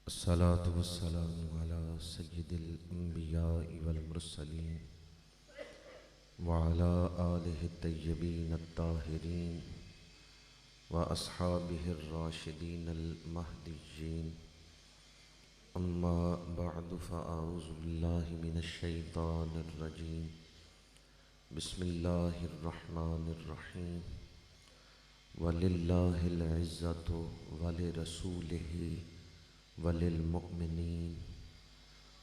الصلاة والسلام على سيد الأنبياء والمرسلين وعلى آله الطيبين الطاهرين وأصحابه الراشدين المهديين. أما بعد فأعوذ بالله من الشيطان الرجيم. بسم الله الرحمن الرحيم. ولله العزة ولرسوله وللمؤمنين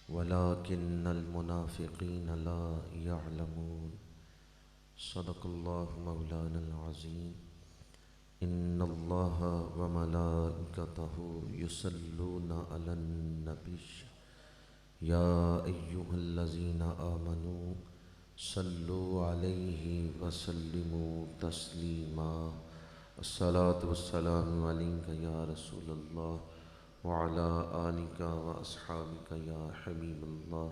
ولكن المنافقين لا يعلمون. صدق الله مولانا العظيم. إن الله وملائكته يصلون على النبي يا أيها الذين آمنوا صلوا عليه وسلموا تسليما. الصلاة والسلام عليك يا رسول الله وعلى آلك وأصحابك يا حبيب الله.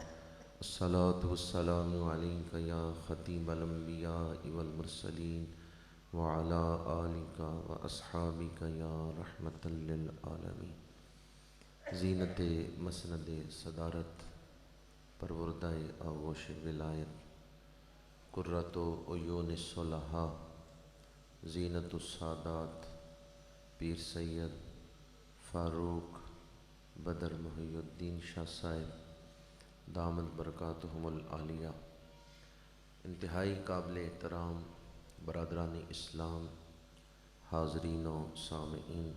الصلاة والسلام عليك يا خطيب الأنبياء والمرسلين وعلى آلك وأصحابك يا رحمة للعالمين. زینت مسند صدارت، پروردہ آغوش ولایت، قرۃ عیون الصلحاء، زینت السادات، پیر سید فاروق بدر محی الدین شاہ صاحب دامت برکاتہم العالیہ، انتہائی قابل احترام برادران اسلام، حاضرین و سامعین،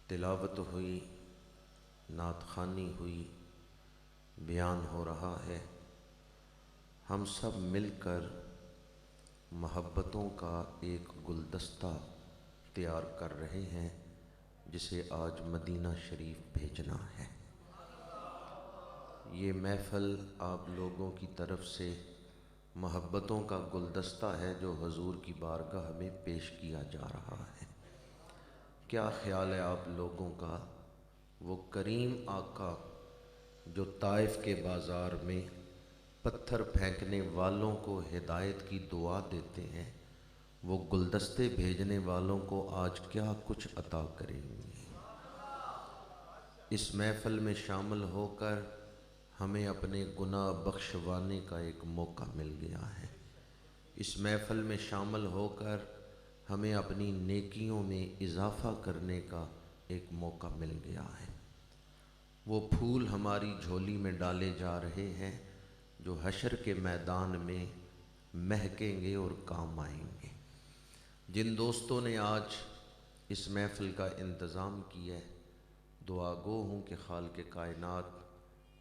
تلاوت ہوئی، نعت خوانی ہوئی، بیان ہو رہا ہے. ہم سب مل کر محبتوں کا ایک گلدستہ تیار کر رہے ہیں جسے آج مدینہ شریف بھیجنا ہے. یہ محفل آپ لوگوں کی طرف سے محبتوں کا گلدستہ ہے جو حضور کی بارگاہ میں پیش کیا جا رہا ہے. کیا خیال ہے آپ لوگوں کا؟ وہ کریم آقا جو طائف کے بازار میں پتھر پھینکنے والوں کو ہدایت کی دعا دیتے ہیں، وہ گلدستے بھیجنے والوں کو آج کیا کچھ عطا کریں گے. اس محفل میں شامل ہو کر ہمیں اپنے گناہ بخشوانے کا ایک موقع مل گیا ہے. اس محفل میں شامل ہو کر ہمیں اپنی نیکیوں میں اضافہ کرنے کا ایک موقع مل گیا ہے. وہ پھول ہماری جھولی میں ڈالے جا رہے ہیں جو حشر کے میدان میں مہکیں گے اور کام آئیں گے. جن دوستوں نے آج اس محفل کا انتظام کیا ہے، دعا گو ہوں کہ خالق کائنات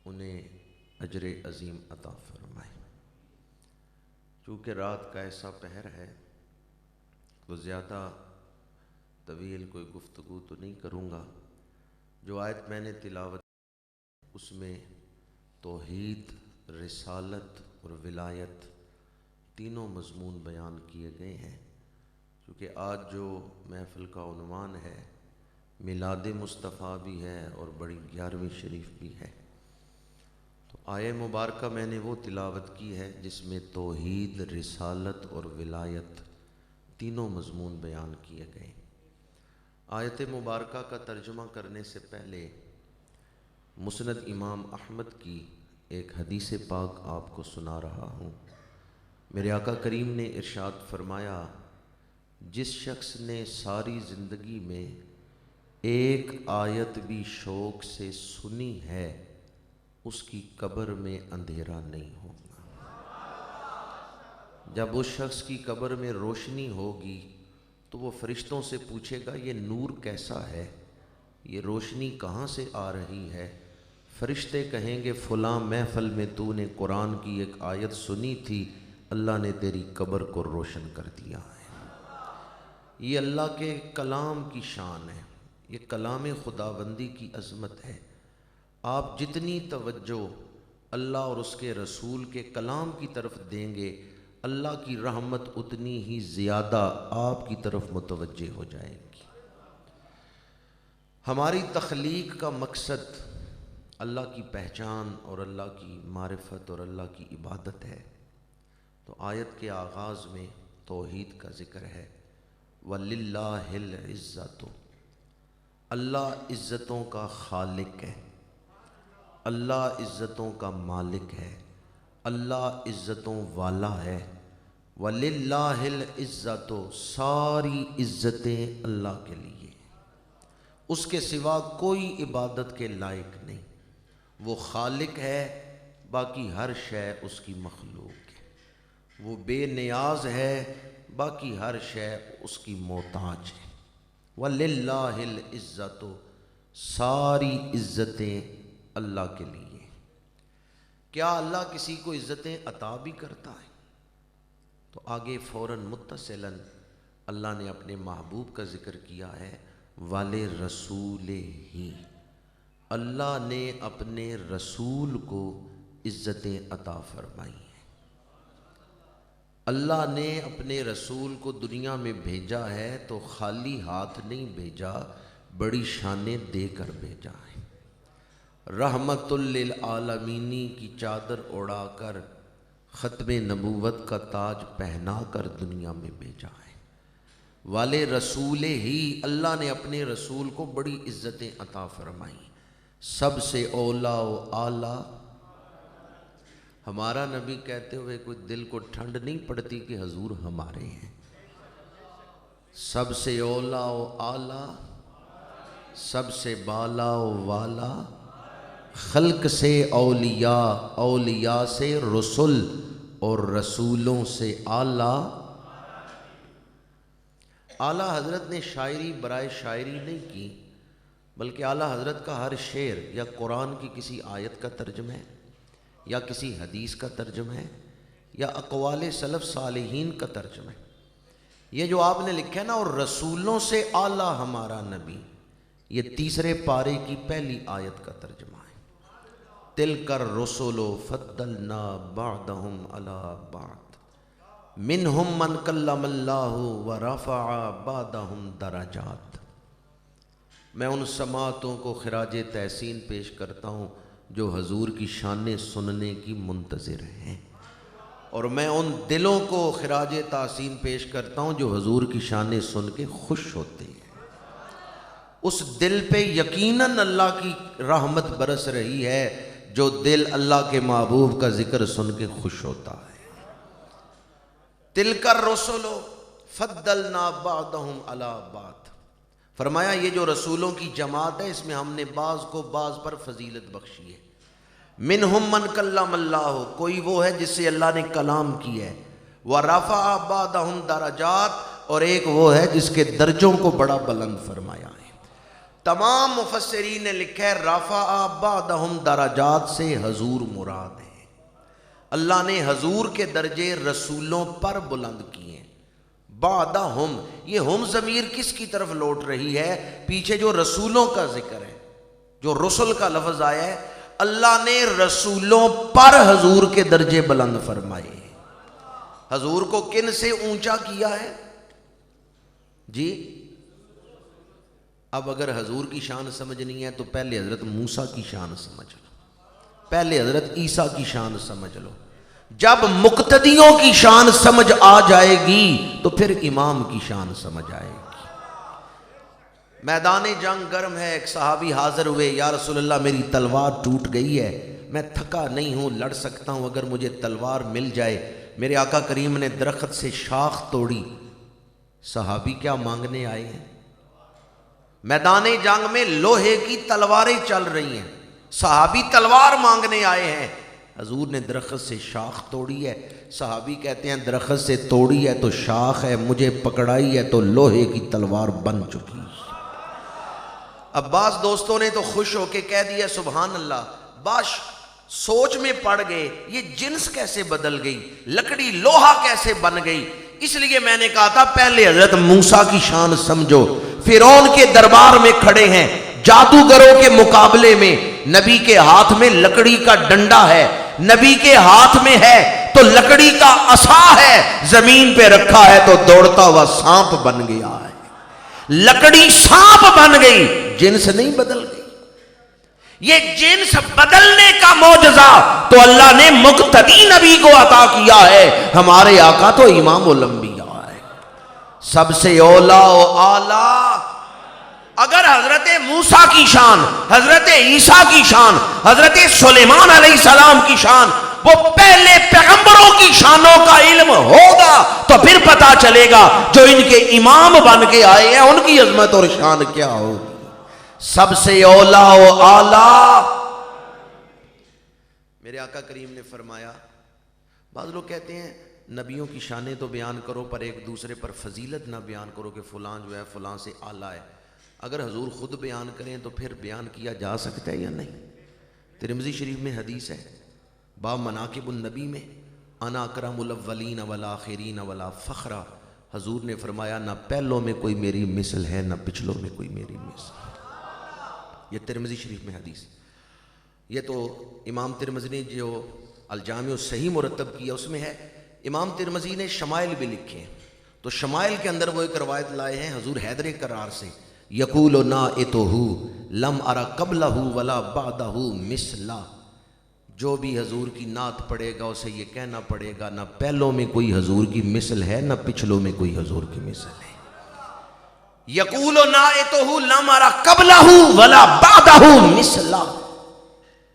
انہیں اجر عظیم عطا فرمائے. چونکہ رات کا ایسا پہر ہے تو زیادہ طویل کوئی گفتگو تو نہیں کروں گا. جو آیت میں نے تلاوت اس میں توحید، رسالت اور ولایت تینوں مضمون بیان کیے گئے ہیں. کیونکہ آج جو محفل کا عنوان ہے میلاد مصطفیٰ بھی ہے اور بڑی 11ویں شریف بھی ہے، تو آیہ مبارکہ میں نے وہ تلاوت کی ہے جس میں توحید، رسالت اور ولایت تینوں مضمون بیان کیے گئے. آیت مبارکہ کا ترجمہ کرنے سے پہلے مسند امام احمد کی ایک حدیث پاک آپ کو سنا رہا ہوں. میرے آقا کریم نے ارشاد فرمایا، جس شخص نے ساری زندگی میں ایک آیت بھی شوق سے سنی ہے اس کی قبر میں اندھیرا نہیں ہوگا. جب اس شخص کی قبر میں روشنی ہوگی تو وہ فرشتوں سے پوچھے گا یہ نور کیسا ہے، یہ روشنی کہاں سے آ رہی ہے؟ فرشتے کہیں گے فلاں محفل میں تو نے قرآن کی ایک آیت سنی تھی، اللہ نے تیری قبر کو روشن کر دیا ہے. یہ اللہ کے کلام کی شان ہے، یہ کلام خداوندی کی عظمت ہے. آپ جتنی توجہ اللہ اور اس کے رسول کے کلام کی طرف دیں گے، اللہ کی رحمت اتنی ہی زیادہ آپ کی طرف متوجہ ہو جائے گی. ہماری تخلیق کا مقصد اللہ کی پہچان اور اللہ کی معرفت اور اللہ کی عبادت ہے. تو آیت کے آغاز میں توحید کا ذکر ہے. وَلِلَّهِ الْعِزَّةُ، اللہ عزتوں کا خالق ہے، اللہ عزتوں کا مالک ہے، اللہ عزتوں والا ہے۔ وَلِلَّهِ الْعِزَّةُ، ساری عزتیں اللہ کے لیے، اس کے سوا کوئی عبادت کے لائق نہیں۔ وہ خالق ہے، باقی ہر شے اس کی مخلوق ہے۔ وہ بے نیاز ہے، باقی ہر شے اس کی محتاج ہے۔ وَلِلَّهِ الْعِزَّةُ، ساری عزتیں اللہ کے لیے۔ کیا اللہ کسی کو عزتیں عطا بھی کرتا ہے؟ تو آگے فوراً متصلاً اللہ نے اپنے محبوب کا ذکر کیا ہے، وَلِرَسُولِهِ، اللہ نے اپنے رسول کو عزتیں عطا فرمائی ہیں۔ اللہ نے اپنے رسول کو دنیا میں بھیجا ہے تو خالی ہاتھ نہیں بھیجا، بڑی شانیں دے کر بھیجا ہے۔ رحمت للعالمینی کی چادر اڑا کر، ختم نبوت کا تاج پہنا کر دنیا میں بھیجا ہے۔ والے رسول ہی، اللہ نے اپنے رسول کو بڑی عزتیں عطا فرمائی۔ سب سے اولا و اعلیٰ، ہمارا نبی کہتے ہوئے کوئی دل کو ٹھنڈ نہیں پڑتی کہ حضور ہمارے ہیں۔ سب سے اولا و اعلیٰ، سب سے بالا و والا، خلق سے اولیاء، اولیاء سے رسول، اور رسولوں سے اعلیٰ۔ اعلیٰ حضرت نے شاعری برائے شاعری نہیں کی، بلکہ اعلیٰ حضرت کا ہر شعر یا قرآن کی کسی آیت کا ترجمہ ہے، یا کسی حدیث کا ترجمہ ہے، یا اقوال سلف صالحین کا ترجمہ ہے۔ یہ جو آپ نے لکھا ہے نا، اور رسولوں سے اعلیٰ ہمارا نبی، یہ تیسرے پارے کی پہلی آیت کا ترجمہ ہے۔ تِلْكَ الرُّسُلُ فَضَّلْنَا بَعْضَهُمْ عَلَىٰ بَعْضٍ مِّنْهُمْ مَنْ كَلَّمَ اللَّهُ وَرَفَعَ بَعْضَهُمْ دَرَجَاتٍ۔ میں ان سماعتوں کو خراج تحسین پیش کرتا ہوں جو حضور کی شانیں سننے کی منتظر ہیں، اور میں ان دلوں کو خراج تحسین پیش کرتا ہوں جو حضور کی شانیں سن کے خوش ہوتے ہیں۔ اس دل پہ یقیناً اللہ کی رحمت برس رہی ہے جو دل اللہ کے محبوب کا ذکر سن کے خوش ہوتا ہے۔ تِلْكَ الرُّسُلُ فَضَّلْنَا بَعْضَهُمْ عَلَىٰ بَعْضٍ، فرمایا یہ جو رسولوں کی جماعت ہے، اس میں ہم نے بعض کو بعض پر فضیلت بخشی ہے۔ مِنْهُمْ مَنْ كَلَّمَ اللَّهُ، کوئی وہ ہے جس سے اللہ نے کلام کی ہے، وَرَفَعَ بَعْضَهُمْ دَرَجَاتٍ، اور ایک وہ ہے جس کے درجوں کو بڑا بلند فرمایا ہے۔ تمام مفسرین نے لکھا ہے رفع بعضهم درجات سے حضور مراد ہے۔ اللہ نے حضور کے درجے رسولوں پر بلند کیے ہیں۔ بعضهم، یہ ہم ضمیر کس کی طرف لوٹ رہی ہے؟ پیچھے جو رسولوں کا ذکر ہے، جو رسول کا لفظ آیا ہے، اللہ نے رسولوں پر حضور کے درجے بلند فرمائے۔ حضور کو کن سے اونچا کیا ہے؟ جی، اب اگر حضور کی شان سمجھنی ہے تو پہلے حضرت موسیٰ کی شان سمجھ لو، پہلے حضرت عیسیٰ کی شان سمجھ لو۔ جب مقتدیوں کی شان سمجھ آ جائے گی تو پھر امام کی شان سمجھ آئے گی۔ میدان جنگ گرم ہے، ایک صحابی حاضر ہوئے، یا رسول اللہ میری تلوار ٹوٹ گئی ہے، میں تھکا نہیں ہوں، لڑ سکتا ہوں، اگر مجھے تلوار مل جائے۔ میرے آقا کریم نے درخت سے شاخ توڑی۔ صحابی کیا مانگنے آئے ہیں؟ میدان جنگ میں لوہے کی تلواریں چل رہی ہیں، صحابی تلوار مانگنے آئے ہیں، حضور نے درخت سے شاخ توڑی ہے۔ صحابی کہتے ہیں درخت سے توڑی ہے تو شاخ ہے، مجھے پکڑائی ہے تو لوہے کی تلوار بن چکی۔ اب بعض دوستوں نے تو خوش ہو کے کہہ دیا سبحان اللہ، باش سوچ میں پڑ گئے یہ جنس کیسے بدل گئی، لکڑی لوہا کیسے بن گئی۔ اس لیے میں نے کہا تھا پہلے حضرت موسیٰ کی شان سمجھو۔ فرعون کے دربار میں کھڑے ہیں، جادوگروں کے مقابلے میں، نبی کے ہاتھ میں لکڑی کا ڈنڈا ہے، نبی کے ہاتھ میں ہے تو لکڑی کا عصا ہے، زمین پہ رکھا ہے تو دوڑتا ہوا سانپ بن گیا ہے۔ لکڑی سانپ بن گئی، جنس نہیں بدل گئی۔ یہ جنس بدلنے کا معجزہ تو اللہ نے مقتدی نبی کو عطا کیا ہے، ہمارے آقا تو امام الانبیاء ہے، سب سے اولا و اعلیٰ اگر حضرت موسیٰ کی شان، حضرت عیسیٰ کی شان، حضرت سلیمان علیہ السلام کی شان، وہ پہلے پیغمبروں کی شانوں کا علم ہوگا تو پھر پتا چلے گا جو ان کے امام بن کے آئے ہیں ان کی عظمت اور شان کیا ہوگی۔ سب سے اولا و اعلیٰ میرے آقا کریم نے فرمایا، بعض لوگ کہتے ہیں نبیوں کی شانیں تو بیان کرو پر ایک دوسرے پر فضیلت نہ بیان کرو کہ فلاں جو ہے فلاں سے اعلیٰ ہے۔ اگر حضور خود بیان کریں تو پھر بیان کیا جا سکتا ہے یا نہیں؟ ترمذی شریف میں حدیث ہے باب مناقب النبی میں، انا اکرم الاولین والآخرین ولا فخرا، حضور نے فرمایا نہ پہلوں میں کوئی میری مثل ہے نہ پچھلوں میں کوئی میری مثل۔ یہ ترمذی شریف میں حدیث، یہ تو امام ترمذی نے جو الجامع الصحیح مرتب کیا اس میں ہے۔ امام ترمذی نے شمائل بھی لکھے ہیں، تو شمائل کے اندر وہ ایک روایت لائے ہیں حضور حیدر کرار سے، یقول نائتہ لم ارى قبلہ ولا بعدہ مثلا، جو بھی حضور کی نعت پڑھے گا اسے یہ کہنا پڑے گا نہ پہلوں میں کوئی حضور کی مثل ہے نہ پچھلوں میں کوئی حضور کی مثل ہے۔ یقول نائتہ لم ارى قبلہ ولا بعدہ مثلا،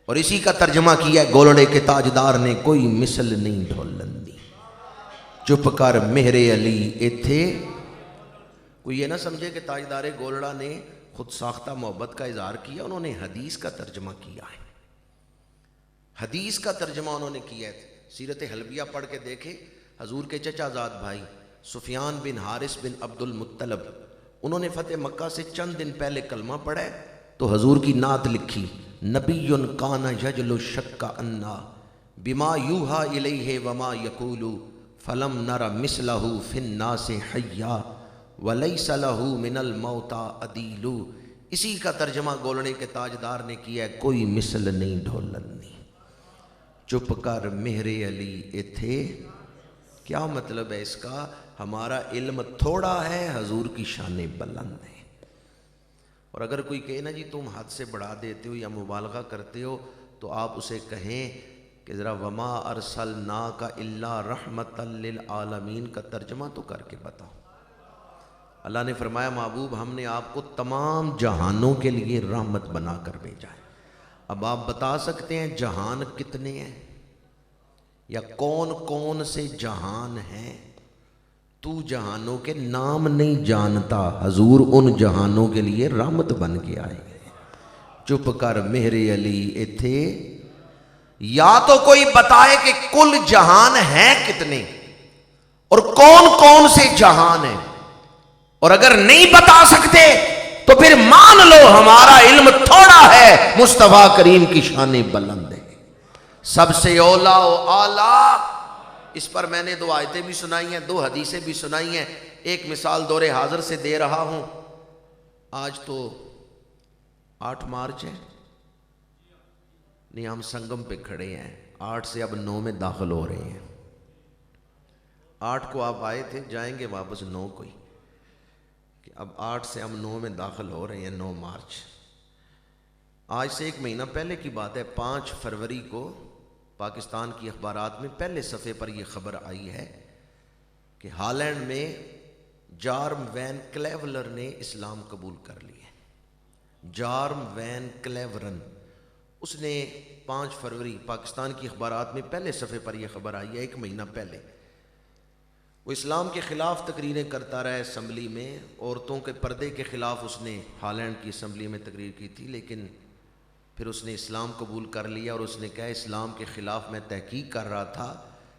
اور اسی کا ترجمہ کیا ہے گولڑے کے تاجدار نے کوئی مثل نہیں ڈھولن دی، چپ کر مہر علی ایتھے۔ کوئی یہ نہ سمجھے کہ تاجدار گولڑا نے خود ساختہ محبت کا اظہار کیا، انہوں نے حدیث کا ترجمہ کیا ہے، حدیث کا ترجمہ انہوں نے کیا ہے۔ سیرت حلبیہ پڑھ کے دیکھے، حضور کے چچا زاد بھائی سفیان بن حارث بن عبد المطلب، انہوں نے فتح مکہ سے چند دن پہلے کلمہ پڑھا ہے تو حضور کی نعت لکھی، نبی کان یجل الشک عنا بما یوحى الیہ وما یقول فلم نر مثلہ فی الناس حیا ولیس لہ من الموتى عدیل۔ اسی کا ترجمہ گولڑے کے تاجدار نے کیا ہے، کوئی مثل نہیں ڈھولنی، چپ کر مہر علی ایتھے۔ کیا مطلب ہے اس کا؟ ہمارا علم تھوڑا ہے، حضور کی شانیں بلند ہیں۔ اور اگر کوئی کہے نا جی تم حد سے بڑھا دیتے ہو یا مبالغہ کرتے ہو تو آپ اسے کہیں کہ ذرا وما ارسلناک الا رحمتا للعالمین کا ترجمہ تو کر کے بتاؤ۔ اللہ نے فرمایا محبوب ہم نے آپ کو تمام جہانوں کے لیے رحمت بنا کر بھیجا ہے۔ اب آپ بتا سکتے ہیں جہان کتنے ہیں یا کون کون سے جہان ہیں؟ تو جہانوں کے نام نہیں جانتا، حضور ان جہانوں کے لیے رحمت بن کے آئے ہیں۔ چپ کر مہر علی ایتھے، یا تو کوئی بتائے کہ کل جہان ہیں کتنے اور کون کون سے جہان ہیں، اور اگر نہیں بتا سکتے تو پھر مان لو ہمارا علم تھوڑا ہے، مصطفیٰ کریم کی شانیں بلند ہیں، سب سے اولا و اعلیٰ۔ اس پر میں نے 2 آیتیں بھی سنائی ہیں، 2 حدیثیں بھی سنائی ہیں۔ ایک مثال دور حاضر سے دے رہا ہوں۔ آج تو 8 مارچ ہے، نہیں ہم سنگم پہ کھڑے ہیں، 8 سے اب 9 میں داخل ہو رہے ہیں۔ 8 کو آپ آئے تھے، جائیں گے واپس 9 کو ہی، کہ اب 8 سے ہم 9 میں داخل ہو رہے ہیں، 9 مارچ۔ آج سے 1 مہینہ پہلے کی بات ہے، 5 فروری کو پاکستان کی اخبارات میں پہلے صفحے پر یہ خبر آئی ہے کہ ہالینڈ میں جارم وین کلیولر نے اسلام قبول کر لیا۔ جارم وین کلیورن، اس نے 5 فروری پاکستان کی اخبارات میں پہلے صفحے پر یہ خبر آئی ہے، 1 مہینہ پہلے۔ وہ اسلام کے خلاف تقریریں کرتا رہا اسمبلی میں، عورتوں کے پردے کے خلاف اس نے ہالینڈ کی اسمبلی میں تقریر کی تھی، لیکن پھر اس نے اسلام قبول کر لیا اور اس نے کہا اسلام کے خلاف میں تحقیق کر رہا تھا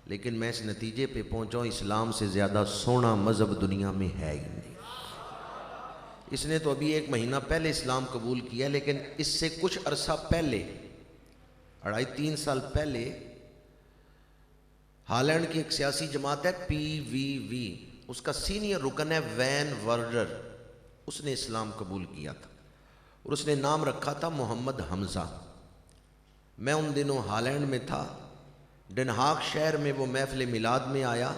لیکن میں اس نتیجے پہ پہنچا ہوں اسلام سے زیادہ سونا مذہب دنیا میں ہے ہی نہیں۔ اس نے تو ابھی 1 مہینہ پہلے اسلام قبول کیا، لیکن اس سے کچھ عرصہ پہلے 2.5-3 سال پہلے ہالینڈ کی ایک سیاسی جماعت ہے PVV، اس کا سینئر رکن ہے وین ورڈر، اس نے اسلام قبول کیا تھا اور اس نے نام رکھا تھا محمد حمزہ۔ میں ان دنوں ہالینڈ میں تھا، ڈن ہاگ شہر میں وہ محفل میلاد میں آیا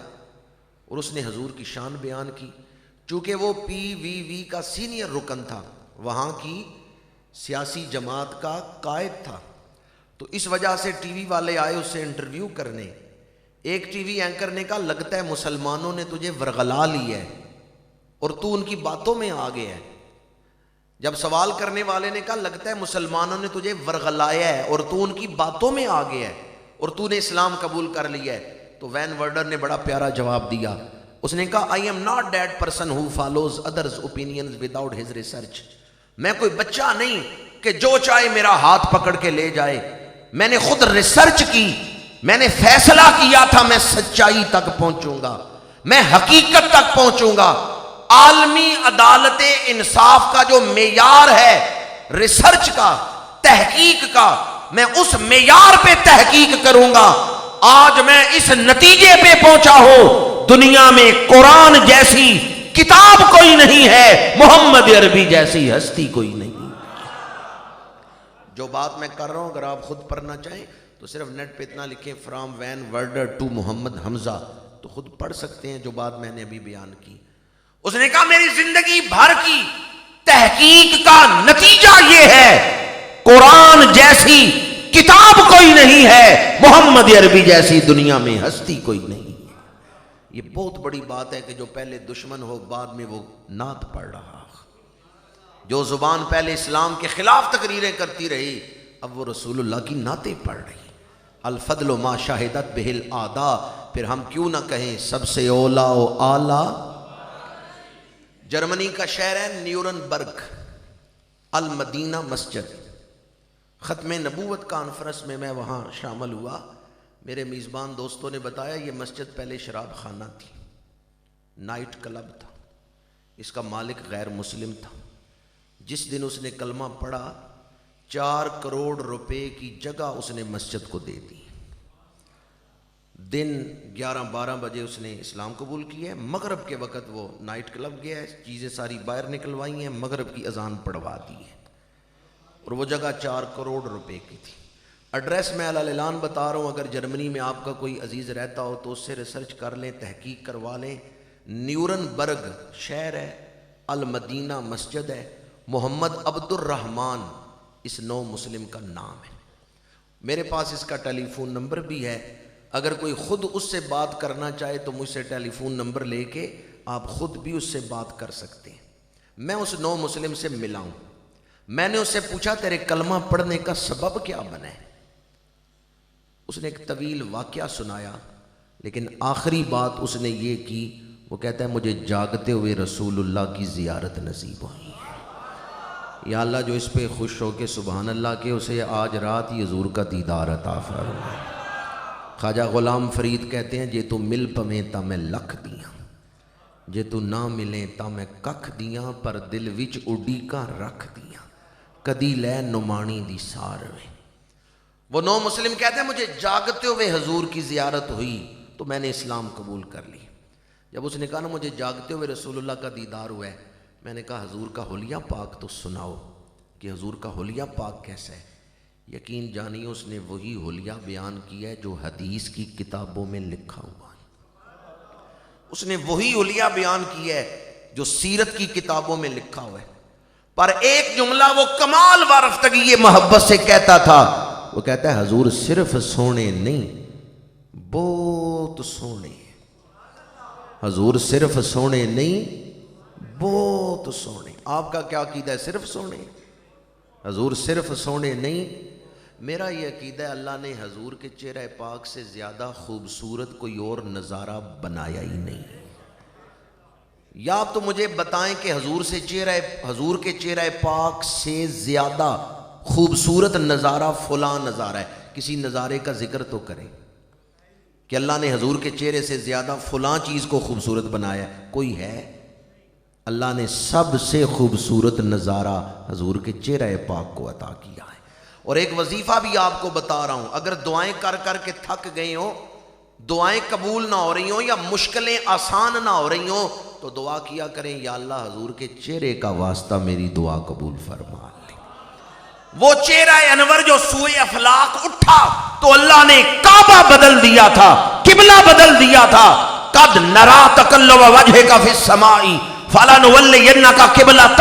اور اس نے حضور کی شان بیان کی۔ چونکہ وہ PVV کا سینئر رکن تھا، وہاں کی سیاسی جماعت کا قائد تھا، تو اس وجہ سے ٹی وی والے آئے اس سے انٹرویو کرنے۔ ایک ٹی وی اینکر نے کہا لگتا ہے مسلمانوں نے تجھے ورغلا لیا ہے اور تو ان کی باتوں میں آ گیا ہے۔ جب سوال کرنے والے نے کہا لگتا ہے مسلمانوں نے تجھے ورغلایا ہے اور تو ان کی باتوں میں آ گیا ہے اور تو نے اسلام قبول کر لیا ہے، تو وین ورڈر نے بڑا پیارا جواب دیا. اس نے کہا I am not that person who follows others' opinions without his research. میں کوئی بچہ نہیں کہ جو چاہے میرا ہاتھ پکڑ کے لے جائے. میں نے خود ریسرچ کی، میں نے فیصلہ کیا تھا میں سچائی تک پہنچوں گا، میں حقیقت تک پہنچوں گا. عالمی عدالت انصاف کا جو معیار ہے ریسرچ کا، تحقیق کا، میں اس معیار پہ تحقیق کروں گا. آج میں اس نتیجے پہ پہنچا ہوں، دنیا میں قرآن جیسی کتاب کوئی نہیں ہے، محمد عربی جیسی ہستی کوئی نہیں. جو بات میں کر رہا ہوں اگر آپ خود پڑھنا چاہیں تو صرف نیٹ پہ اتنا لکھیں فرام وین ورڈر ٹو محمد حمزہ، تو خود پڑھ سکتے ہیں جو بات میں نے ابھی بیان کی. اس نے کہا میری زندگی بھر کی تحقیق کا نتیجہ یہ ہے قرآن جیسی کتاب کوئی نہیں ہے، محمد عربی جیسی دنیا میں ہستی کوئی نہیں. یہ بہت بڑی بات ہے کہ جو پہلے دشمن ہو بعد میں وہ نعت پڑھ رہا، جو زبان پہلے اسلام کے خلاف تقریریں کرتی رہی اب وہ رسول اللہ کی نعتیں پڑھ رہی. الفضل ما شاہدت بہ الاعداء، پھر ہم کیوں نہ کہیں سب سے اولا و اعلیٰ. جرمنی کا شہر ہے نیورن برگ، المدینہ مسجد. ختم نبوت کانفرنس میں وہاں شامل ہوا. میرے میزبان دوستوں نے بتایا یہ مسجد پہلے شراب خانہ تھی، نائٹ کلب تھا، اس کا مالک غیر مسلم تھا. جس دن اس نے کلمہ پڑھا 4 کروڑ روپے کی جگہ اس نے مسجد کو دے دی. دن 11-12 بجے اس نے اسلام قبول کیا ہے. مغرب کے وقت وہ نائٹ کلب گیا ہے، چیزیں ساری باہر نکلوائی ہیں، مغرب کی اذان پڑھوا دی ہے اور وہ جگہ 4 کروڑ روپے کی تھی. ایڈریس میں اعلان بتا رہا ہوں، اگر جرمنی میں آپ کا کوئی عزیز رہتا ہو تو اس سے ریسرچ کر لیں، تحقیق کروا لیں. نیورن برگ شہر ہے، المدینہ مسجد ہے. محمد عبد الرحمن اس نو مسلم کا نام ہے. میرے پاس اس کا ٹیلی فون نمبر بھی ہے، اگر کوئی خود اس سے بات کرنا چاہے تو مجھ سے ٹیلی فون نمبر لے کے آپ خود بھی اس سے بات کر سکتے ہیں. میں اس نو مسلم سے ملا ہوں. میں نے اس سے پوچھا تیرے کلمہ پڑھنے کا سبب کیا بنا ہے؟ اس نے ایک طویل واقعہ سنایا، لیکن آخری بات اس نے یہ کی، وہ کہتا ہے مجھے جاگتے ہوئے رسول اللہ کی زیارت نصیب ہوئی ہے. یا اللہ جو اس پہ خوش ہو کے سبحان اللہ کے اسے آج رات ہی حضور کا دیدار عطا فرما. خواجہ غلام فرید کہتے ہیں جے تو مل پویں تا میں لکھ دیاں، جے تو نہ ملیں تا میں ککھ دیاں، پر دل وچ اڈی کا رکھ دیاں، کدی لے نمانی دی سار میں. وہ نو مسلم کہتے ہیں مجھے جاگتے ہوئے حضور کی زیارت ہوئی تو میں نے اسلام قبول کر لی. جب اس نے کہا نا مجھے جاگتے ہوئے رسول اللہ کا دیدار ہوا ہے، میں نے کہا حضور کا حلیہ پاک تو سناؤ کہ حضور کا حلیہ پاک کیسا ہے. یقین جانیے اس نے وہی حلیہ بیان کیا ہے جو حدیث کی کتابوں میں لکھا ہوا ہے. اس نے وہی حلیہ بیان کیا ہے جو سیرت کی کتابوں میں لکھا ہوا ہے. پر ایک جملہ وہ کمال و رفتگی محبت سے کہتا تھا، وہ کہتا ہے حضور صرف سونے نہیں بہت سونے. حضور صرف سونے نہیں بہت سونے. آپ کا کیا عقیدہ ہے؟ صرف سونے؟ حضور صرف سونے نہیں. میرا یہ عقیدہ ہے اللہ نے حضور کے چہرہ پاک سے زیادہ خوبصورت کوئی اور نظارہ بنایا ہی نہیں. یا آپ تو مجھے بتائیں کہ حضور کے چہرہ پاک سے زیادہ خوبصورت نظارہ فلاں نظارہ ہے. کسی نظارے کا ذکر تو کریں کہ اللہ نے حضور کے چہرے سے زیادہ فلاں چیز کو خوبصورت بنایا. کوئی ہے؟ اللہ نے سب سے خوبصورت نظارہ حضور کے چہرہ پاک کو عطا کیا ہے. اور ایک وظیفہ بھی آپ کو بتا رہا ہوں، اگر دعائیں کر کر کے تھک گئے ہو، دعائیں قبول نہ ہو رہی ہوں یا مشکلیں آسان نہ ہو رہی ہوں تو دعا کیا کریں یا اللہ حضور کے چہرے کا واسطہ میری دعا قبول فرما لے. وہ چہرہ انور جو سوئے افلاق اٹھا تو اللہ نے کعبہ بدل دیا تھا، قبلہ بدل دیا تھا. قد نرا تقلب وجہک فی السماء فلنولینک قبلۃ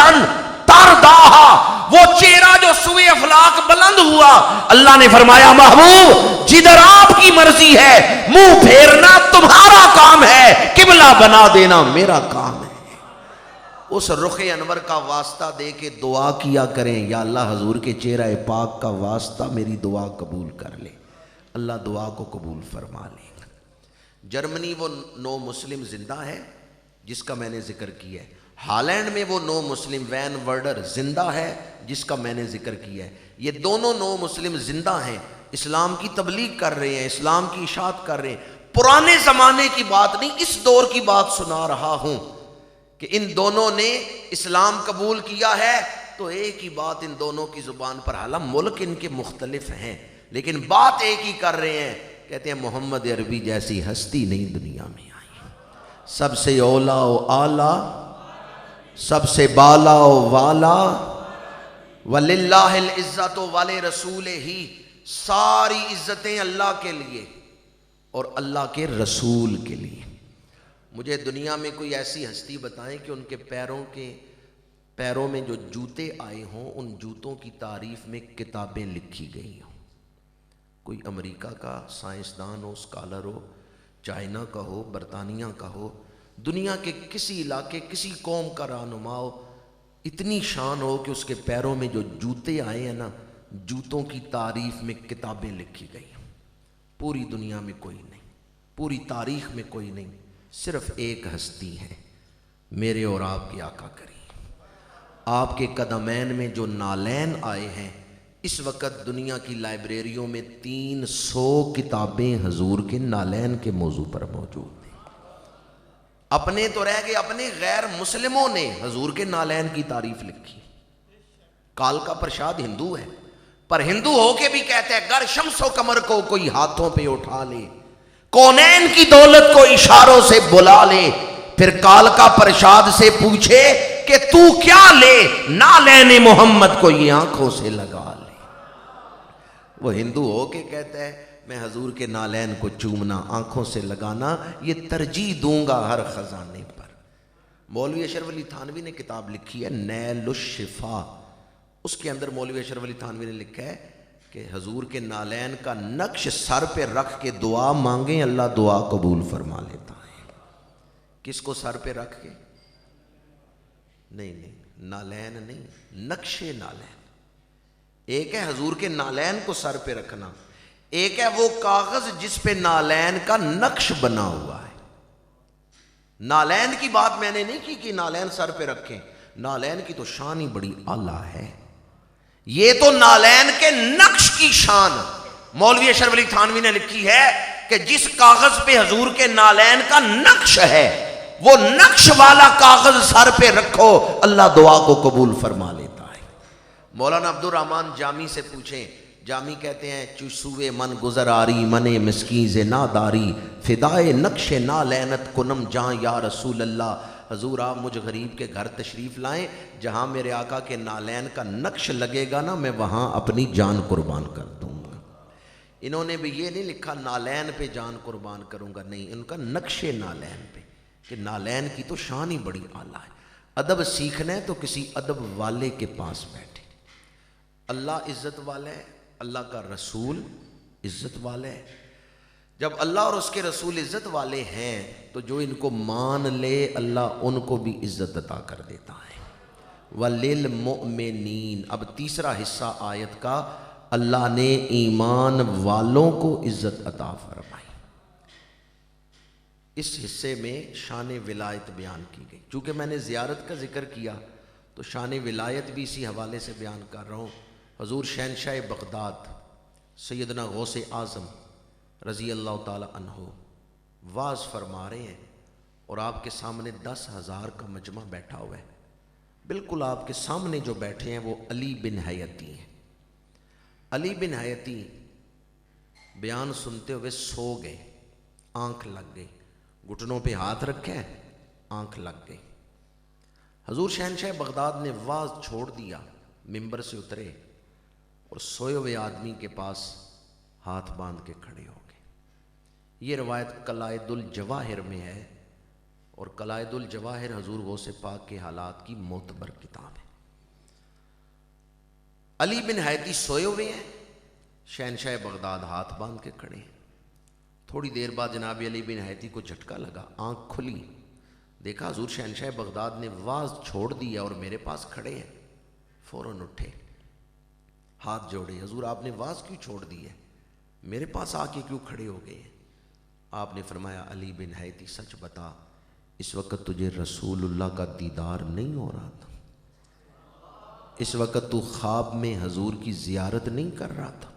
ترضاها. وہ چہرہ جو سوئے افلاق بلند ہوا، اللہ نے فرمایا محبوب جدھر آپ کی مرضی ہے منہ پھیرنا تمہارا کام ہے، قبلہ بنا دینا میرا کام ہے. اس رخ انور کا واسطہ دے کے دعا کیا کریں، یا اللہ حضور کے چہرہ پاک کا واسطہ میری دعا قبول کر لے، اللہ دعا کو قبول فرما لے گا۔ جرمنی وہ نو مسلم زندہ ہے جس کا میں نے ذکر کیا ہے، ہالینڈ میں وہ نو مسلم وین ورڈر زندہ ہے جس کا میں نے ذکر کیا ہے۔ یہ دونوں نو مسلم زندہ ہیں، اسلام کی تبلیغ کر رہے ہیں، اسلام کی اشاعت کر رہے ہیں۔ پرانے زمانے کی بات نہیں، اس دور کی بات سنا رہا ہوں کہ ان دونوں نے اسلام قبول کیا ہے، تو ایک ہی بات ان دونوں کی زبان پر، حالانکہ ملک ان کے مختلف ہیں لیکن بات ایک ہی کر رہے ہیں، کہتے ہیں محمد عربی جیسی ہستی نہیں دنیا میں آئی، سب سے اولا و اعلیٰ، سب سے بالا و والا، وَلِلَّهِ الْعِزَّةُ وَلِرَسُولِهِ، ساری عزتیں اللہ کے لیے اور اللہ کے رسول کے لیے۔ مجھے دنیا میں کوئی ایسی ہستی بتائیں کہ ان کے پیروں میں جو جوتے آئے ہوں، ان جوتوں کی تعریف میں کتابیں لکھی گئی ہوں۔ کوئی امریکہ کا سائنسدان ہو، اسکالر ہو، چائنا کا ہو، برطانیہ کا ہو، دنیا کے کسی علاقے کسی قوم کا رہنما ہو، اتنی شان ہو کہ اس کے پیروں میں جو جوتے آئے ہیں نا، جوتوں کی تعریف میں کتابیں لکھی گئی ہیں۔ پوری دنیا میں کوئی نہیں، پوری تاریخ میں کوئی نہیں، صرف ایک ہستی ہے، میرے اور آپ کے آقا کریم۔ آپ کے قدمین میں جو نالین آئے ہیں، اس وقت دنیا کی لائبریریوں میں 300 کتابیں حضور کے نالین کے موضوع پر موجود ہیں۔ اپنے تو رہ گئے، اپنے غیر مسلموں نے حضور کے نالین کی تعریف لکھی۔ کالکا پرشاد ہندو ہے، پر ہندو ہو کے بھی کہتا ہے گر شمس و قمر کو کوئی ہاتھوں پہ اٹھا لے، کونین کی دولت کو اشاروں سے بلا لے، پھر کالکا پرشاد سے پوچھے کہ تو کیا لے، نالین محمد کو یہ آنکھوں سے لگا لے۔ وہ ہندو ہو کے کہتا ہے میں حضور کے نالین کو چومنا، آنکھوں سے لگانا، یہ ترجیح دوں گا ہر خزانے پر۔ مولوی اشرف علی تھانوی نے کتاب لکھی ہے نیل الشفا، اس کے اندر مولوی اشرف علی تھانوی نے لکھا ہے کہ حضور کے نالین کا نقش سر پہ رکھ کے دعا مانگیں، اللہ دعا قبول فرما لیتا ہے۔ کس کو سر پہ رکھ کے؟ نہیں، نالین نہیں، نقش نالین۔ ایک ہے حضور کے نالین کو سر پہ رکھنا، ایک ہے وہ کاغذ جس پہ نالین کا نقش بنا ہوا ہے۔ نالین کی بات میں نے نہیں کی کہ نالین سر پہ رکھیں، نالین کی تو شان ہی بڑی اعلیٰ ہے، یہ تو نالین کے نقش کی شان مولوی اشرف علی تھانوی نے لکھی ہے کہ جس کاغذ پہ حضور کے نالین کا نقش ہے، وہ نقش والا کاغذ سر پہ رکھو، اللہ دعا کو قبول فرما لیتا ہے۔ مولانا عبد الرحمن جامی سے پوچھیں، جامی کہتے ہیں چسوے من گزر آری من مسکین ز ناداری، فدائے نقش نالینت کنم جہاں یا رسول اللہ۔ حضور آپ مجھ غریب کے گھر تشریف لائیں، جہاں میرے آقا کے نالین کا نقش لگے گا نا، میں وہاں اپنی جان قربان کر دوں گا۔ انہوں نے بھی یہ نہیں لکھا نالین پہ جان قربان کروں گا، نہیں، ان کا نقش نالین پہ، کہ نالین کی تو شان ہی بڑی اعلیٰ ہے۔ ادب سیکھنا ہے تو کسی ادب والے کے پاس بیٹھے۔ اللہ عزت والا ہے، اللہ کا رسول عزت والا ہے۔ جب اللہ اور اس کے رسول عزت والے ہیں تو جو ان کو مان لے اللہ ان کو بھی عزت عطا کر دیتا ہے۔ وَلِلْمُؤْمِنِينَ، اب تیسرا حصہ آیت کا، اللہ نے ایمان والوں کو عزت عطا فرمائی۔ اس حصے میں شان ولایت بیان کی گئی، چونکہ میں نے زیارت کا ذکر کیا تو شان ولایت بھی اسی حوالے سے بیان کر رہا ہوں۔ حضور شہنشاہ بغداد سیدنا غوث اعظم رضی اللہ تعالی عنہ واز فرما رہے ہیں، اور آپ کے سامنے 10,000 کا مجمع بیٹھا ہوا ہے۔ بالکل آپ کے سامنے جو بیٹھے ہیں وہ علی بن حیتی ہیں۔ علی بن حیتی بیان سنتے ہوئے سو گئے، آنکھ لگ گئی، گھٹنوں پہ ہاتھ رکھے، آنکھ لگ گئی۔ حضور شہنشاہ بغداد نے واز چھوڑ دیا، ممبر سے اترے اور سوئے ہوئے آدمی کے پاس ہاتھ باندھ کے کھڑے ہو گئے۔ یہ روایت قلائد الجواہر میں ہے، اور قلائد الجواہر حضور غوث پاک کے حالات کی معتبر کتاب ہے۔ علی بن حیتی سوئے ہوئے ہیں، شہنشاہ بغداد ہاتھ باندھ کے کھڑے ہیں۔ تھوڑی دیر بعد جناب علی بن حیتی کو جھٹکا لگا، آنکھ کھلی، دیکھا حضور شہنشاہ بغداد نے واز چھوڑ دیا اور میرے پاس کھڑے ہیں، فوراً اٹھے، ہاتھ جوڑے، حضور آپ نے واز کیوں چھوڑ دی ہے، میرے پاس آ کے کیوں کھڑے ہو گئے ہیں؟ آپ نے فرمایا علی بن حیتی سچ بتا، اس وقت تجھے رسول اللہ کا دیدار نہیں ہو رہا تھا، اس وقت تو خواب میں حضور کی زیارت نہیں کر رہا تھا؟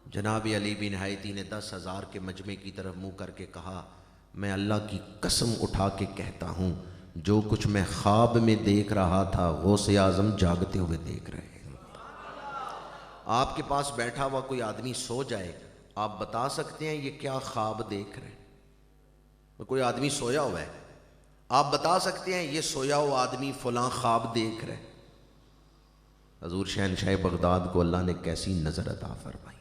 جناب علی بن حیتی نے 10,000 کے مجمع کی طرف منہ کر کے کہا، میں اللہ کی قسم اٹھا کے کہتا ہوں جو کچھ میں خواب میں دیکھ رہا تھا غوث اعظم جاگتے ہوئے دیکھ رہے ہیں۔ آپ کے پاس بیٹھا ہوا کوئی آدمی سو جائے، آپ بتا سکتے ہیں یہ کیا خواب دیکھ رہے ہیں؟ کوئی آدمی سویا ہوا ہے، آپ بتا سکتے ہیں یہ سویا ہوا آدمی فلاں خواب دیکھ رہے ہیں؟ حضور شہنشاہ بغداد کو اللہ نے کیسی نظر عطا فرمائی۔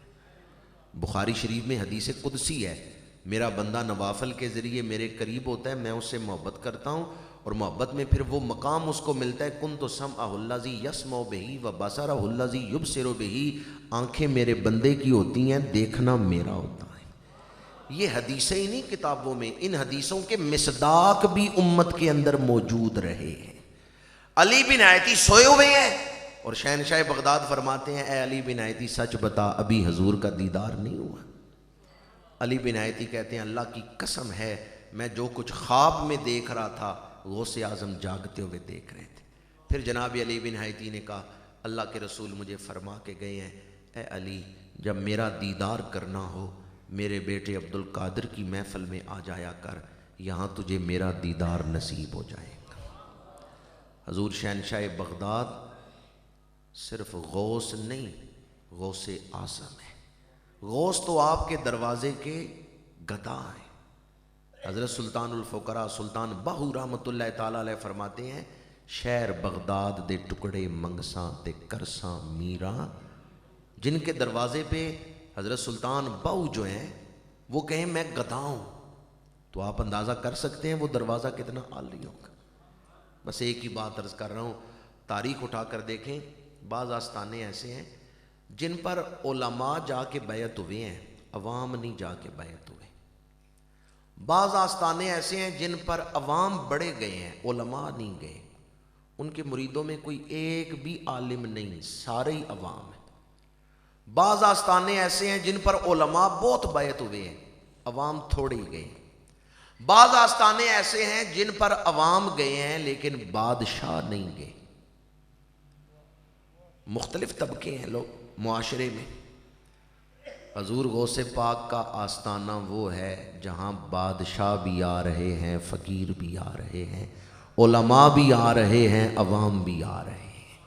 بخاری شریف میں حدیث قدسی ہے، میرا بندہ نوافل کے ذریعے میرے قریب ہوتا ہے، میں اس سے محبت کرتا ہوں، اور محبت میں پھر وہ مقام اس کو ملتا ہے، کنت سمعہ الذی یسمع بہ و بصرہ الذی یبصر بہ، آنکھیں میرے بندے کی ہوتی ہیں، دیکھنا میرا ہوتا ہے۔ یہ حدیثیں ہی نہیں کتابوں میں، ان حدیثوں کے مصداق بھی امت کے اندر موجود رہے ہیں۔ علی بن حیتی سوئے ہوئے ہیں اور شہنشاہ بغداد فرماتے ہیں اے علی بن حیتی سچ بتا ابھی حضور کا دیدار نہیں ہوا؟ علی بن حیتی کہتے ہیں اللہ کی قسم ہے میں جو کچھ خواب میں دیکھ رہا تھا غوث اعظم جاگتے ہوئے دیکھ رہے تھے۔ پھر جناب علی بن حیتی نے کہا اللہ کے رسول مجھے فرما کے گئے ہیں اے علی جب میرا دیدار کرنا ہو میرے بیٹے عبد القادر کی محفل میں آ جایا کر، یہاں تجھے میرا دیدار نصیب ہو جائے گا۔ حضور شہنشاہ بغداد صرف غوث نہیں، غوث اعظم ہے۔ غوث تو آپ کے دروازے کے گدا ہیں۔ حضرت سلطان الفقراء سلطان باہو رحمۃ اللہ تعالیٰ علیہ فرماتے ہیں شہر بغداد دے ٹکڑے منگساں تے کرساں میراں، جن کے دروازے پہ حضرت سلطان باہو جو ہیں وہ کہیں میں گدا ہوں، تو آپ اندازہ کر سکتے ہیں وہ دروازہ کتنا عالی ہوگا۔ بس ایک ہی بات عرض کر رہا ہوں، تاریخ اٹھا کر دیکھیں، بعض آستانے ایسے ہیں جن پر علماء جا کے بیعت ہوئے ہیں، عوام نہیں جا کے بیعت ہوئے۔ بعض آستانے ایسے ہیں جن پر عوام بڑے گئے ہیں، علماء نہیں گئے، ان کے مریدوں میں کوئی ایک بھی عالم نہیں، سارے ہی عوام ہیں۔ بعض آستانے ایسے ہیں جن پر علماء بہت بیعت ہوئے ہیں، عوام تھوڑے ہی گئے۔ بعض آستانے ایسے ہیں جن پر عوام گئے ہیں لیکن بادشاہ نہیں گئے۔ مختلف طبقے ہیں لوگ معاشرے میں۔ حضور غوث پاک کا آستانہ وہ ہے جہاں بادشاہ بھی آ رہے ہیں، فقیر بھی آ رہے ہیں، علماء بھی آ رہے ہیں، عوام بھی آ رہے ہیں۔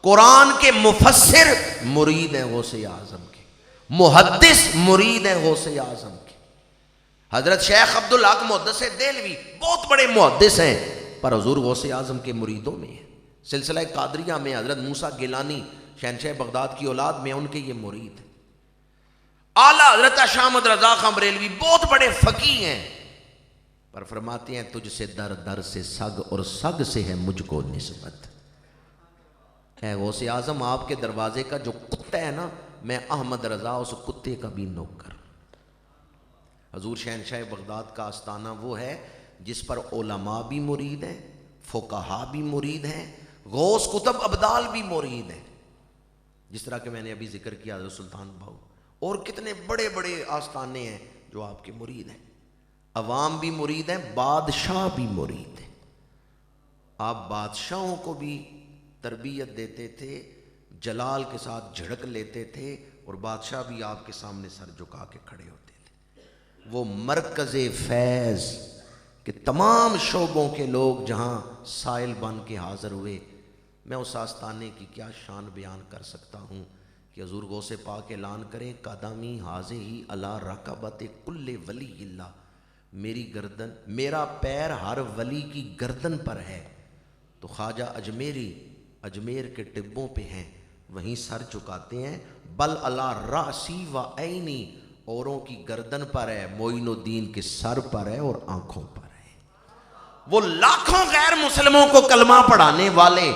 قرآن کے مفسر مرید ہیں غوث اعظم کے، محدث مرید ہیں غوث اعظم کے۔ حضرت شیخ عبدالحق محدث دہلوی بہت بڑے محدث ہیں، پر حضور غوث اعظم کے مریدوں میں ہیں۔ سلسلہ قادریہ میں حضرت موسیٰ گیلانی شہنشاہ بغداد کی اولاد میں ان کے یہ مرید ہیں۔ اعلیٰ حضرت شاہ احمد رضا خان بریلوی بہت بڑے فقیہ ہیں، پر فرماتے ہیں تجھ سے در در سے سگ اور سگ سے ہے مجھ کو نسبت۔ اے غوث اعظم آپ کے دروازے کا جو کتا ہے نا، میں احمد رضا اس کتے کا بھی نوکر۔ حضور شہنشاہ بغداد کا آستانہ وہ ہے جس پر علماء بھی مرید ہیں، فقہا بھی مرید ہیں، غوث کتب ابدال بھی مرید ہیں، جس طرح کہ میں نے ابھی ذکر کیا حضرت سلطان باہو، اور کتنے بڑے بڑے آستانے ہیں جو آپ کے مرید ہیں۔ عوام بھی مرید ہیں، بادشاہ بھی مرید ہیں۔ آپ بادشاہوں کو بھی تربیت دیتے تھے، جلال کے ساتھ جھڑک لیتے تھے، اور بادشاہ بھی آپ کے سامنے سر جھکا کے کھڑے ہوتے تھے۔ وہ مرکز فیض کہ تمام شعبوں کے لوگ جہاں سائل بن کے حاضر ہوئے۔ میں اس آستانے کی کیا شان بیان کر سکتا ہوں کہ حضور غوث پاک اعلان کریں قدمی حاضی علی رکبت کل ولی اللہ، میری گردن، میرا پیر ہر ولی کی گردن پر ہے، تو خواجہ اجمیری اجمیر کے ٹبوں پہ ہیں، وہیں سر چکاتے ہیں، بل علی راسی و عینی، اوروں کی گردن پر ہے، معین الدین کے سر پر ہے اور آنکھوں پر ہے۔ وہ لاکھوں غیر مسلموں کو کلمہ پڑھانے والے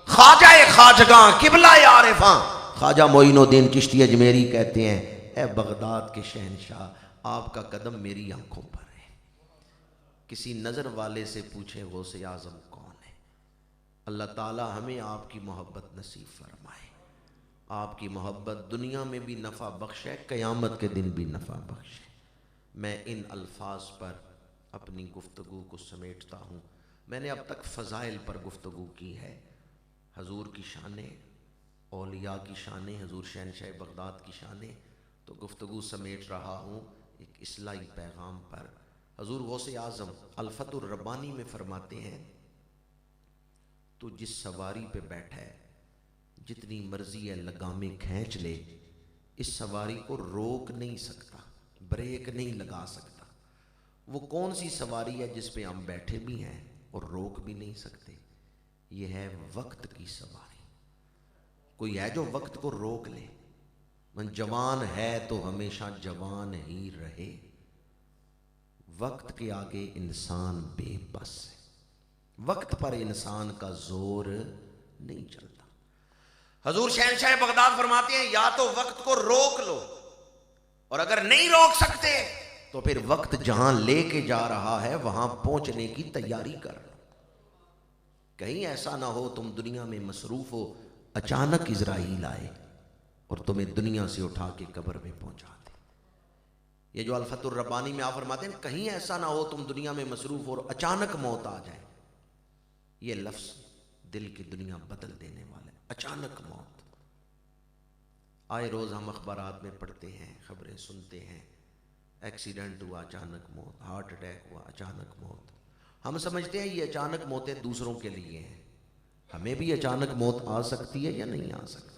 خواجہ خواجگاں قبلہ عارفاں خواجہ معین الدین چشتی اجمیری کہتے ہیں اے بغداد کے شہنشاہ آپ کا قدم میری آنکھوں پر ہے۔ کسی نظر والے سے پوچھے غوث اعظم کون ہے۔ اللہ تعالی ہمیں آپ کی محبت نصیب فرمائے۔ آپ کی محبت دنیا میں بھی نفع بخش ہے، قیامت کے دن بھی نفع بخش ہے۔ میں ان الفاظ پر اپنی گفتگو کو سمیٹتا ہوں۔ میں نے اب تک فضائل پر گفتگو کی ہے، حضور کی شانیں، اولیاء کی شانیں، حضور شہنشاہ بغداد کی شانیں، تو گفتگو سمیٹ رہا ہوں ایک اصلاحی پیغام پر۔ حضور غوث اعظم الفتح الربانی میں فرماتے ہیں، تو جس سواری پہ بیٹھا ہے جتنی مرضی ہے لگامیں کھینچ لے، اس سواری کو روک نہیں سکتا، بریک نہیں لگا سکتا۔ وہ کون سی سواری ہے جس پہ ہم بیٹھے بھی ہیں اور روک بھی نہیں سکتے؟ یہ ہے وقت کی سواری۔ کوئی ہے جو وقت کو روک لے؟ من جوان ہے تو ہمیشہ جوان ہی رہے، وقت کے آگے انسان بے بس ہے، وقت پر انسان کا زور نہیں چلتا۔ حضور شہنشاہ بغداد فرماتے ہیں یا تو وقت کو روک لو، اور اگر نہیں روک سکتے تو پھر وقت جہاں لے کے جا رہا ہے وہاں پہنچنے کی تیاری کر لو۔ کہیں ایسا نہ ہو تم دنیا میں مصروف ہو، اچانک عزرائیل آئے اور تمہیں دنیا سے اٹھا کے قبر میں پہنچا دے۔ یہ جو الفتح الربانی میں آپ فرماتے ہیں کہیں ایسا نہ ہو تم دنیا میں مصروف ہو اور اچانک موت آ جائے، یہ لفظ دل کی دنیا بدل دینے والا ہے۔ اچانک موت، آئے روز ہم اخبارات میں پڑھتے ہیں، خبریں سنتے ہیں، ایکسیڈنٹ ہوا اچانک موت، ہارٹ اٹیک ہوا اچانک موت۔ ہم سمجھتے ہیں یہ اچانک موتیں دوسروں کے لیے ہیں، ہمیں بھی اچانک موت آ سکتی ہے یا نہیں آ سکتی؟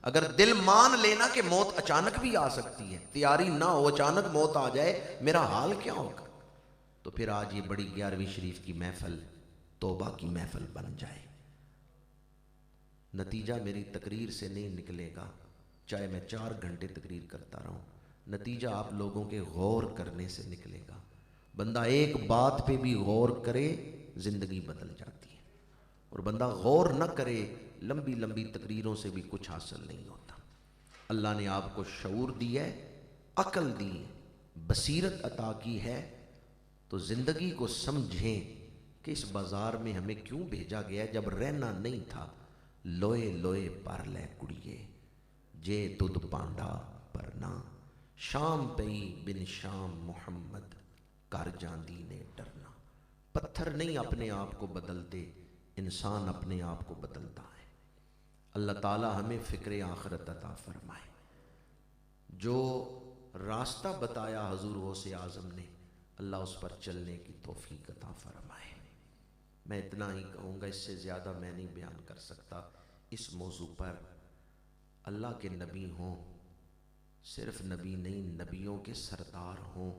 اگر دل مان لینا کہ موت اچانک بھی آ سکتی ہے، تیاری نہ ہو اچانک موت آ جائے میرا حال کیا ہوگا، تو پھر آج یہ بڑی 11ویں شریف کی محفل توبہ کی محفل بن جائے۔ نتیجہ میری تقریر سے نہیں نکلے گا، چاہے میں 4 گھنٹے تقریر کرتا رہوں، نتیجہ آپ لوگوں کے غور کرنے سے نکلے گا۔ بندہ ایک بات پہ بھی غور کرے زندگی بدل جاتی ہے، اور بندہ غور نہ کرے لمبی لمبی تقریروں سے بھی کچھ حاصل نہیں ہوتا۔ اللہ نے آپ کو شعور دی ہے، عقل دی ہے، بصیرت عطا کی ہے، تو زندگی کو سمجھیں کہ اس بازار میں ہمیں کیوں بھیجا گیا ہے۔ جب رہنا نہیں تھا لوئے لوئے پر لے کڑیے، جے تد پانڈا پرنا، شام پئی بن شام محمد کر جاندی نے ڈرنا۔ پتھر نہیں اپنے آپ کو بدلتے، انسان اپنے آپ کو بدلتا ہے۔ اللہ تعالی ہمیں فکر آخرت عطا فرمائے۔ جو راستہ بتایا حضور غوث اعظم نے، اللہ اس پر چلنے کی توفیق عطا فرمائے۔ میں اتنا ہی کہوں گا، اس سے زیادہ میں نہیں بیان کر سکتا اس موضوع پر۔ اللہ کے نبی ہوں، صرف نبی نہیں نبیوں کے سردار ہوں،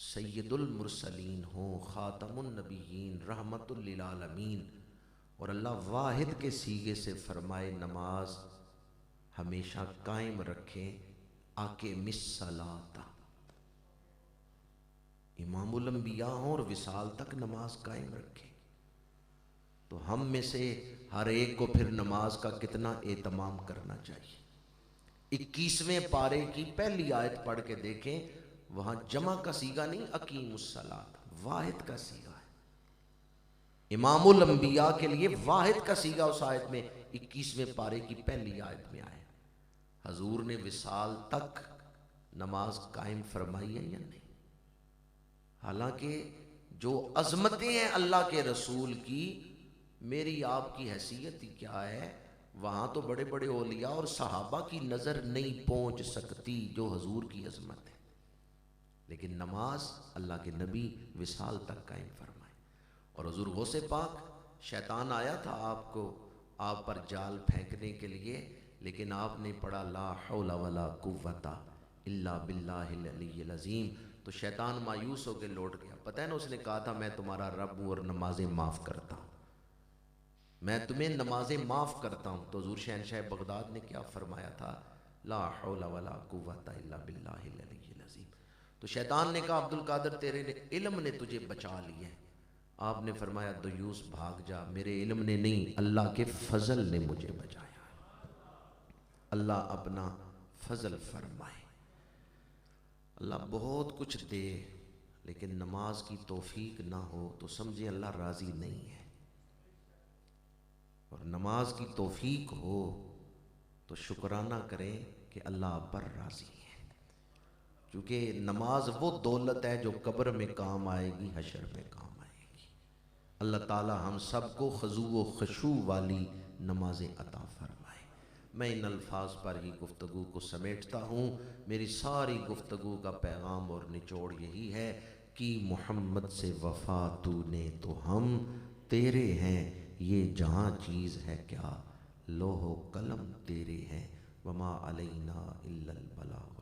سید المرسلین ہوں، خاتم النبیین، رحمت للعالمین، اور اللہ واحد کے سیغے سے فرمائے نماز ہمیشہ قائم رکھیں، آقم الصلاۃ، امام الانبیاء ہوں اور وصال تک نماز قائم رکھیں۔ تو ہم میں سے ہر ایک کو پھر نماز کا کتنا اہتمام کرنا چاہیے۔ 21ویں پارے کی پہلی آیت پڑھ کے دیکھیں، وہاں جمع کا صیغہ نہیں، اقیم الصلاۃ، واحد کا صیغہ ہے۔ امام الانبیاء کے لیے واحد کا صیغہ اس آیت میں 21ویں پارے کی پہلی آیت میں آیا۔ حضور نے وصال تک نماز قائم فرمائی ہے یا نہیں؟ حالانکہ جو عظمتیں ہیں اللہ کے رسول کی، میری آپ کی حیثیت ہی کیا ہے، وہاں تو بڑے بڑے اولیاء اور صحابہ کی نظر نہیں پہنچ سکتی جو حضور کی عظمت ہے، لیکن نماز اللہ کے نبی وصال تک قائم فرمائے۔ اور حضور غوث پاک، شیطان آیا تھا آپ پر جال پھینکنے کے لیے، لیکن آپ نے پڑھا لا حول ولا قوت الا باللہ العلی العظیم، تو شیطان مایوس ہو کے لوٹ گیا۔ پتہ ہے نا، اس نے کہا تھا میں تمہارا رب ہوں اور نمازیں معاف کرتا ہوں، میں تمہیں نمازیں معاف کرتا ہوں۔ تو حضور شہنشاہ بغداد نے کیا فرمایا تھا؟ لا حول ولا قوت الا باللہ العلی العظیم۔ تو شیطان نے کہا عبد القادر تیرے علم نے تجھے بچا لی ہے۔ آپ نے فرمایا دیوس بھاگ جا، میرے علم نے نہیں، اللہ کے فضل نے مجھے بچایا۔ اللہ اپنا فضل فرمائے۔ اللہ بہت کچھ دے، لیکن نماز کی توفیق نہ ہو تو سمجھیں اللہ راضی نہیں ہے، اور نماز کی توفیق ہو تو شکرانہ کریں کہ اللہ آپ پر راضی ہے، کیونکہ نماز وہ دولت ہے جو قبر میں کام آئے گی، حشر میں کام آئے گی۔ اللہ تعالی ہم سب کو خضوع و خشوع والی نمازیں عطا فرمائے۔ میں ان الفاظ پر ہی گفتگو کو سمیٹتا ہوں۔ میری ساری گفتگو کا پیغام اور نچوڑ یہی ہے کہ محمد سے وفا تو نے تو ہم تیرے ہیں، یہ جہاں چیز ہے کیا، لوح و قلم تیرے ہیں، وما علینا الا البلاغ۔